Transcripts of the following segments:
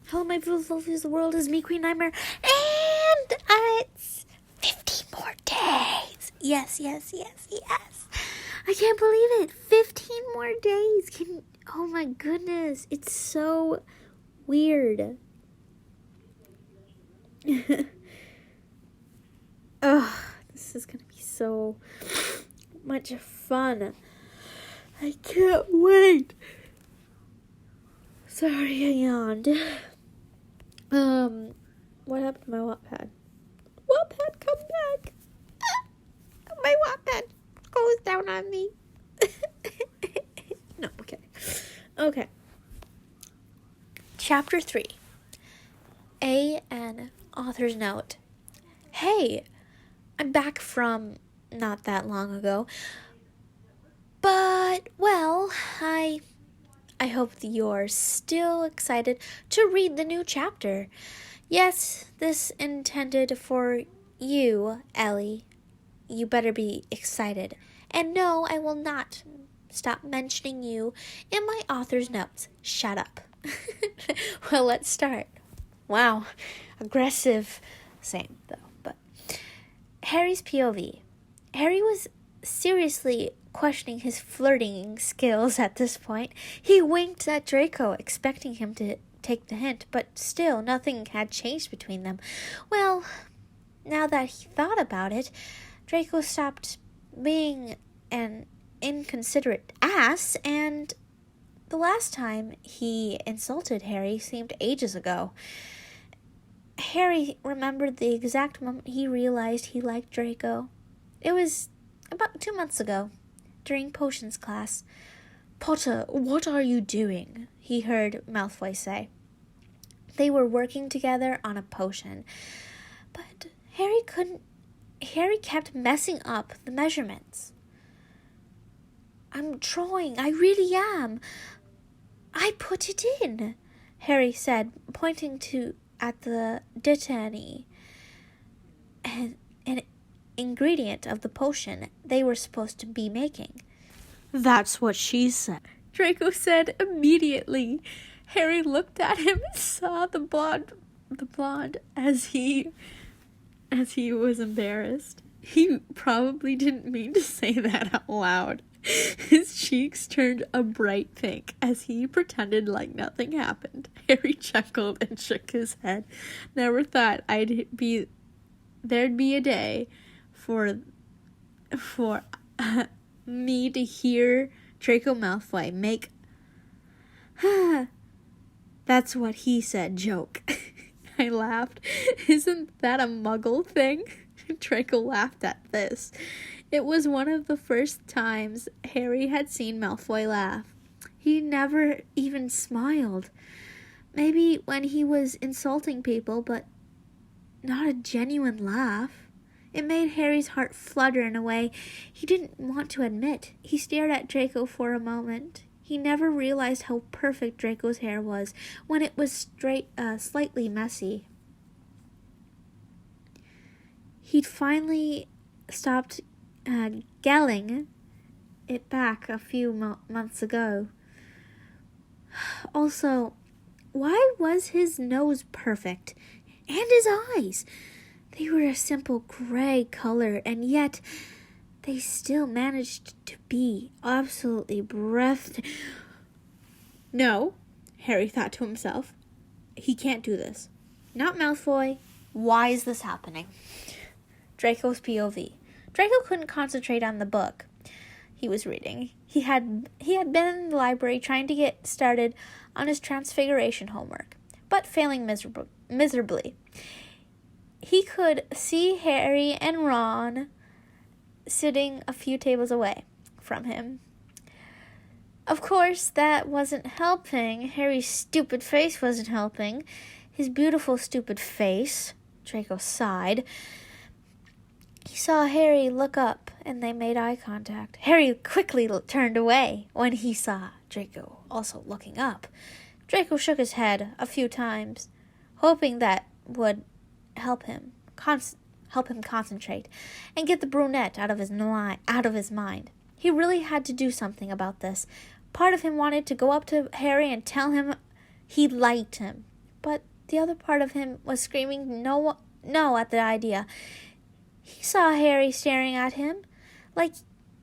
Hello, my beautiful the world is me, Queen Nightmare, and it's 15 more days. Yes. I can't believe it. 15 more days. Oh my goodness. It's so weird. Ugh, this is gonna be so much fun. I can't wait. Sorry, I yawned. What happened to my Wattpad? Wattpad, come back! My Wattpad goes down on me. No, okay. Chapter 3. An author's note. Hey, I'm back from not that long ago. But, well, I hope that you're still excited to read the new chapter. Yes, this intended for you, Ellie. You better be excited. And no, I will not stop mentioning you in my author's notes. Shut up. Well, let's start. Wow, aggressive. Same, though. But Harry's POV. Harry was seriously questioning his flirting skills at this point. He winked at Draco, expecting him to take the hint, but still nothing had changed between them. Well, now that he thought about it, Draco stopped being an inconsiderate ass, and the last time he insulted Harry seemed ages ago. Harry remembered the exact moment he realized he liked Draco. It was about 2 months ago, during potions class. "Potter, what are you doing?" he heard Malfoy say. They were working together on a potion, but Harry kept messing up the measurements. "I'm trying, I really am. I put it in," Harry said, pointing at the dittany, an ingredient of the potion they were supposed to be making. "That's what she said," Draco said immediately. Harry looked at him and saw the blonde as he was embarrassed. He probably didn't mean to say that out loud. His cheeks turned a bright pink as he pretended like nothing happened. Harry chuckled and shook his head. Never thought there'd be a day for me to hear Draco Malfoy make "That's what he said" joke. I laughed. "Isn't that a muggle thing?" Draco laughed at this. It was one of the first times Harry had seen Malfoy laugh. He never even smiled. Maybe when he was insulting people, but not a genuine laugh. It made Harry's heart flutter in a way he didn't want to admit. He stared at Draco for a moment. He never realized how perfect Draco's hair was when it was slightly messy. He'd finally stopped gelling it back a few months ago. Also, why was his nose perfect? And his eyes? They were a simple gray color, and yet they still managed to be absolutely breathtaking. No, Harry thought to himself. He can't do this. Not Malfoy. Why is this happening? Draco's POV. Draco couldn't concentrate on the book he was reading. He had been in the library trying to get started on his transfiguration homework, but failing miserably. He could see Harry and Ron sitting a few tables away from him. Of course, that wasn't helping. Harry's stupid face wasn't helping. His beautiful, stupid face. Draco sighed. He saw Harry look up, and they made eye contact. Harry quickly turned away when he saw Draco also looking up. Draco shook his head a few times, hoping that would help him concentrate and get the brunette out of his mind. He really had to do something about this. Part of him wanted to go up to Harry and tell him he liked him, but the other part of him was screaming no at the idea. He saw Harry staring at him like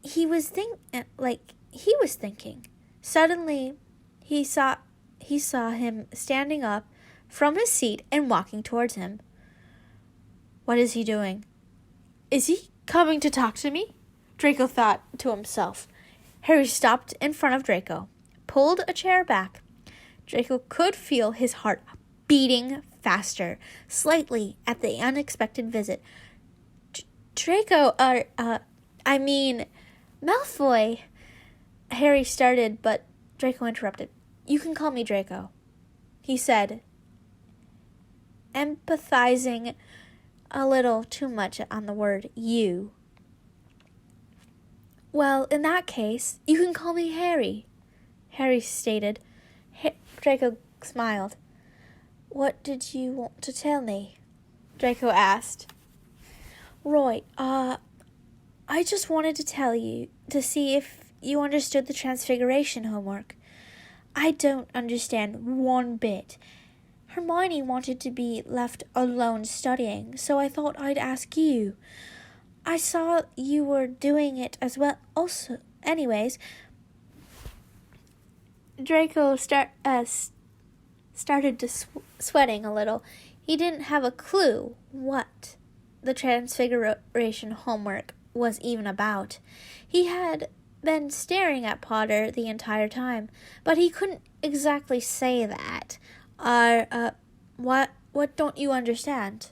he was thinking. Suddenly, he saw him standing up from his seat and walking towards him. What is he doing? Is he coming to talk to me? Draco thought to himself. Harry stopped in front of Draco, pulled a chair back. Draco could feel his heart beating faster, slightly, at the unexpected visit. Draco, Malfoy, Harry started, but Draco interrupted. You can call me Draco, he said, empathizing a little too much on the word you. Well, in that case, you can call me Harry, Harry stated. Draco smiled. What did you want to tell me? Draco asked. Roy, I just wanted to tell you to see if you understood the Transfiguration homework. I don't understand one bit. Hermione wanted to be left alone studying, so I thought I'd ask you. I saw you were doing it as well also. Anyways, Draco started to sweating a little. He didn't have a clue what the Transfiguration homework was even about. He had been staring at Potter the entire time, but he couldn't exactly say that. What don't you understand?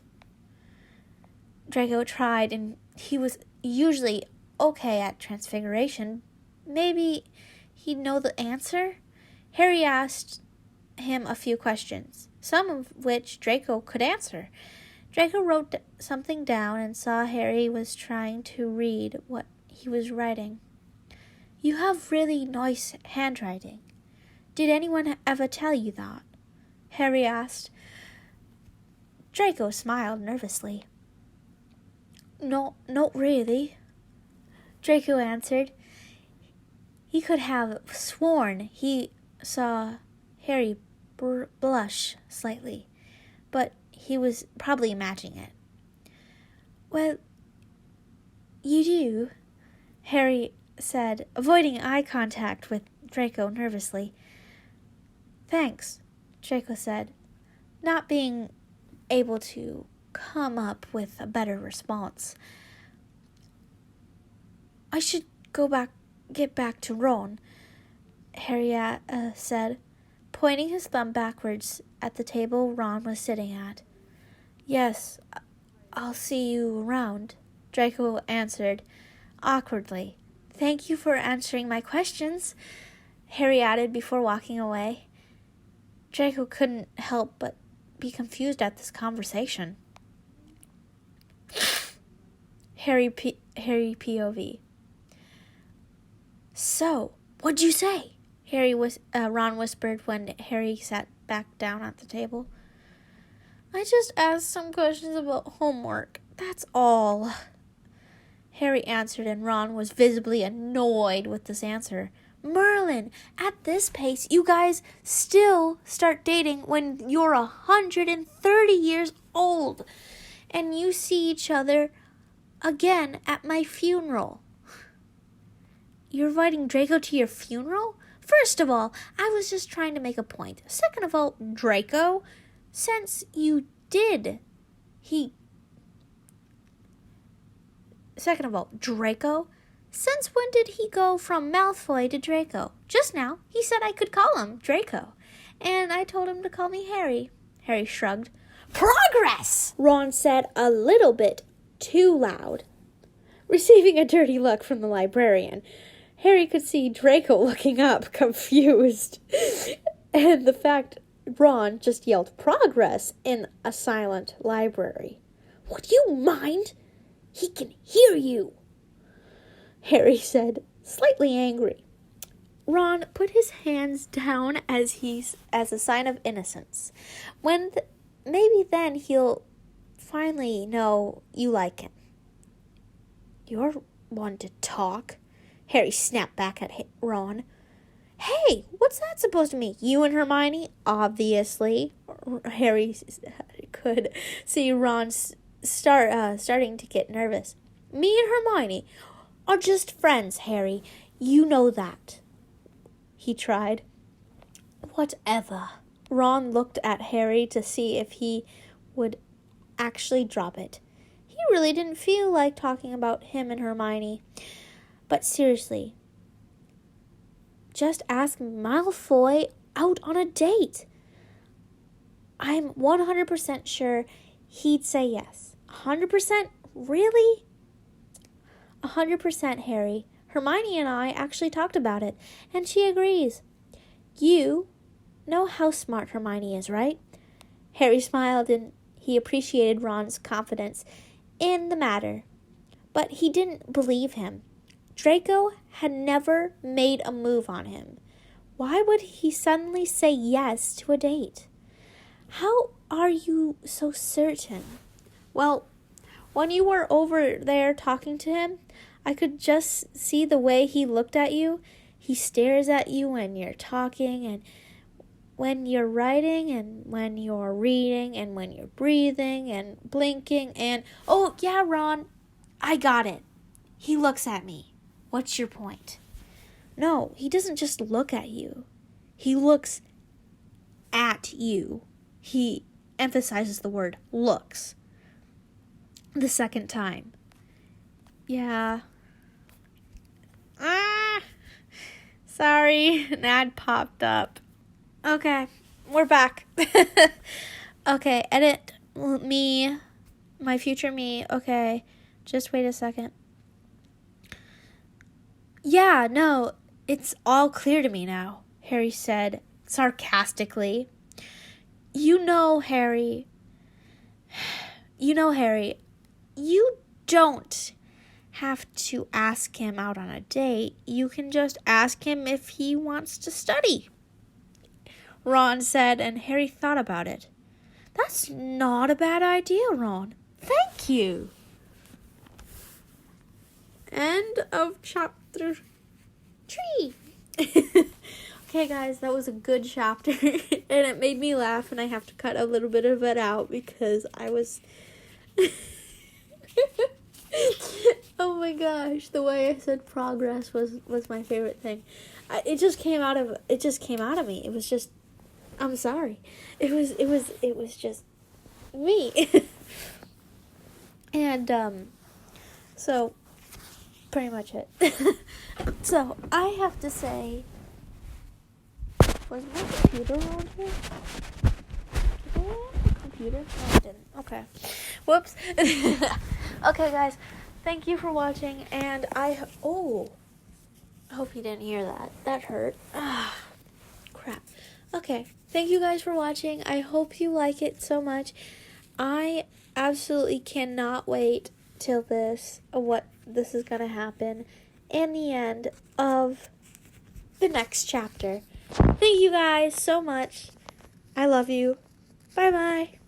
Draco tried, and he was usually okay at Transfiguration. Maybe he'd know the answer? Harry asked him a few questions, some of which Draco could answer. Draco wrote something down and saw Harry was trying to read what he was writing. You have really nice handwriting. Did anyone ever tell you that? Harry asked. Draco smiled nervously. No, not really, Draco answered. He could have sworn he saw Harry blush slightly, but he was probably imagining it. Well, you do, Harry said, avoiding eye contact with Draco nervously. Thanks, Draco said, not being able to come up with a better response. I should get back to Ron, Harry said, pointing his thumb backwards at the table Ron was sitting at. Yes, I'll see you around, Draco answered awkwardly. Thank you for answering my questions, Harry added before walking away. Draco couldn't help but be confused at this conversation. Harry POV. So, what'd you say? Ron whispered when Harry sat back down at the table. I just asked some questions about homework, that's all, Harry answered, and Ron was visibly annoyed with this answer. Merlin, at this pace, you guys still start dating when you're 130 years old, and you see each other again at my funeral. You're inviting Draco to your funeral? First of all, I was just trying to make a point. Second of all, Draco, since you did, Second of all, Draco, since when did he go from Malfoy to Draco? Just now, he said I could call him Draco, and I told him to call me Harry. Harry shrugged. Progress, Ron said a little bit too loud. Receiving a dirty look from the librarian, Harry could see Draco looking up, confused. And the fact Ron just yelled progress in a silent library. Would you mind? He can hear you, Harry said, slightly angry. Ron put his hands down as a sign of innocence. Maybe then he'll finally know you like him. You're one to talk, Harry snapped back at Ron. Hey, what's that supposed to mean? You and Hermione? Obviously. Harry could see Ron starting to get nervous. Me and Hermione are just friends, Harry. You know that. He tried. Whatever. Ron looked at Harry to see if he would actually drop it. He really didn't feel like talking about him and Hermione. But seriously, just ask Malfoy out on a date. I'm 100% sure he'd say yes. 100%? Really? 100%, Harry. Hermione and I actually talked about it, and she agrees. You know how smart Hermione is, right? Harry smiled, and he appreciated Ron's confidence in the matter. But he didn't believe him. Draco had never made a move on him. Why would he suddenly say yes to a date? How are you so certain? Well, when you were over there talking to him, I could just see the way he looked at you. He stares at you when you're talking, and when you're writing, and when you're reading, and when you're breathing, and blinking, and... Oh, yeah, Ron, I got it. He looks at me. What's your point? No, he doesn't just look at you. He looks at you. He emphasizes the word looks the second time. Yeah. Sorry, an ad popped up. Okay, we're back. Okay, edit me, my future me. Okay, just wait a second. Yeah, no, it's all clear to me now, Harry said sarcastically. You know, Harry, you don't have to ask him out on a date. You can just ask him if he wants to study, Ron said, and Harry thought about it. That's not a bad idea, Ron. Thank you. End of chapter 3. Okay, guys, that was a good chapter, and it made me laugh, and I have to cut a little bit of it out because I was... Oh my gosh, the way I said progress was my favorite thing. It just came out of me. It was just, I'm sorry. It was just me. And so pretty much it. So I have to say, was my computer around here? Did I have a computer? No, I didn't. Okay. Whoops. Okay, guys. Thank you for watching, and I hope you didn't hear that. That hurt. Crap. Okay. Thank you guys for watching. I hope you like it so much. I absolutely cannot wait till what this is going to happen in the end of the next chapter. Thank you guys so much. I love you. Bye-bye.